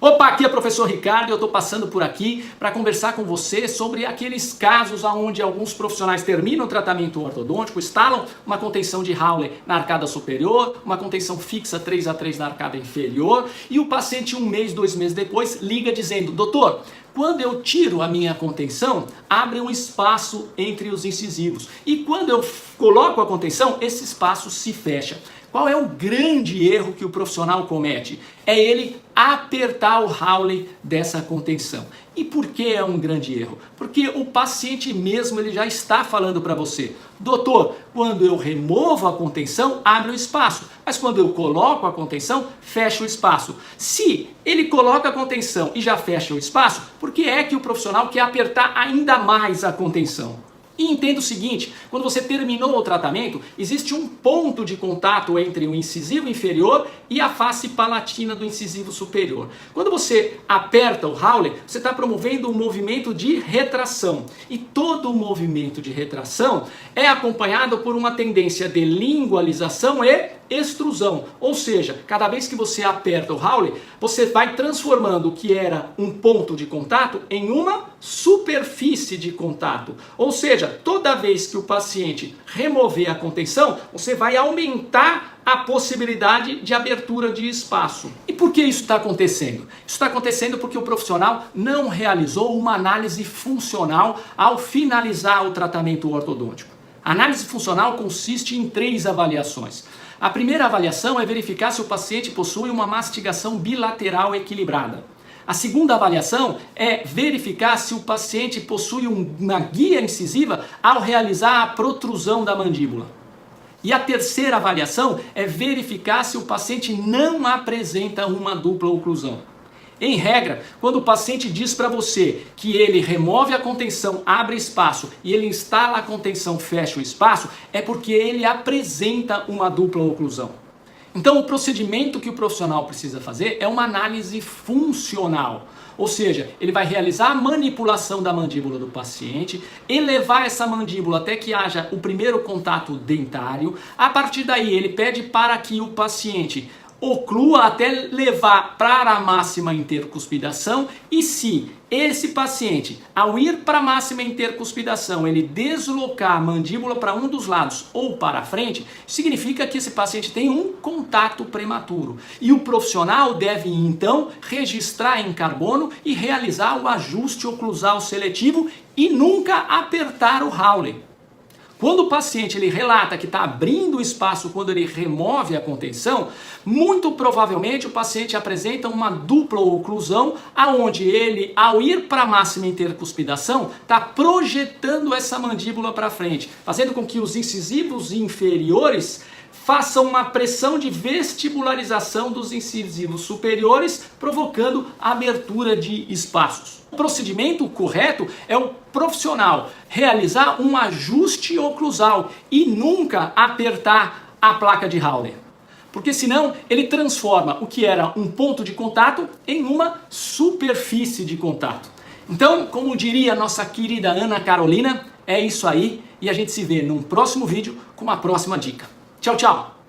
Opa, aqui é o professor Ricardo e eu estou passando por aqui para conversar com você sobre aqueles casos onde alguns profissionais terminam o tratamento ortodôntico, instalam uma contenção de Hawley na arcada superior, uma contenção fixa 3A3 na arcada inferior e o paciente 1 mês, 2 meses depois liga dizendo: doutor, quando eu tiro a minha contenção, abre um espaço entre os incisivos e quando eu coloco a contenção, esse espaço se fecha. Qual é o grande erro que o profissional comete? É ele apertar o Hawley dessa contenção. E por que é um grande erro? Porque o paciente mesmo ele já está falando para você: doutor, quando eu removo a contenção, abre o espaço, mas quando eu coloco a contenção, fecha o espaço. Se ele coloca a contenção e já fecha o espaço, por que é que o profissional quer apertar ainda mais a contenção? E entenda o seguinte: quando você terminou o tratamento, existe um ponto de contato entre o incisivo inferior e a face palatina do incisivo superior. Quando você aperta o Hawley, você está promovendo um movimento de retração. E todo o movimento de retração é acompanhado por uma tendência de lingualização e extrusão. Ou seja, cada vez que você aperta o Hawley, você vai transformando o que era um ponto de contato em uma superfície de contato. Ou seja, toda vez que o paciente remover a contenção, você vai aumentar a possibilidade de abertura de espaço. E por que isso está acontecendo? Isso está acontecendo porque o profissional não realizou uma análise funcional ao finalizar o tratamento ortodôntico. A análise funcional consiste em 3 avaliações. A primeira avaliação é verificar se o paciente possui uma mastigação bilateral equilibrada. A segunda avaliação é verificar se o paciente possui uma guia incisiva ao realizar a protrusão da mandíbula. E a terceira avaliação é verificar se o paciente não apresenta uma dupla oclusão. Em regra, quando o paciente diz para você que ele remove a contenção, abre espaço e ele instala a contenção, fecha o espaço, é porque ele apresenta uma dupla oclusão. Então o procedimento que o profissional precisa fazer é uma análise funcional. Ou seja, ele vai realizar a manipulação da mandíbula do paciente, elevar essa mandíbula até que haja o primeiro contato dentário. A partir daí ele pede para que o paciente oclua até levar para a máxima intercuspidação, e se esse paciente, ao ir para a máxima intercuspidação, ele deslocar a mandíbula para um dos lados ou para a frente, significa que esse paciente tem um contato prematuro. E o profissional deve então registrar em carbono e realizar o ajuste oclusal seletivo e nunca apertar o Hawley. Quando o paciente ele relata que está abrindo o espaço quando ele remove a contenção, muito provavelmente o paciente apresenta uma dupla oclusão, aonde ele, ao ir para a máxima intercuspidação, está projetando essa mandíbula para frente, fazendo com que os incisivos inferiores façam uma pressão de vestibularização dos incisivos superiores, provocando abertura de espaços. O procedimento correto é o profissional realizar um ajuste oclusal e nunca apertar a placa de Hawley. Porque senão ele transforma o que era um ponto de contato em uma superfície de contato. Então, como diria nossa querida Ana Carolina, é isso aí e a gente se vê num próximo vídeo com uma próxima dica. Tchau, tchau!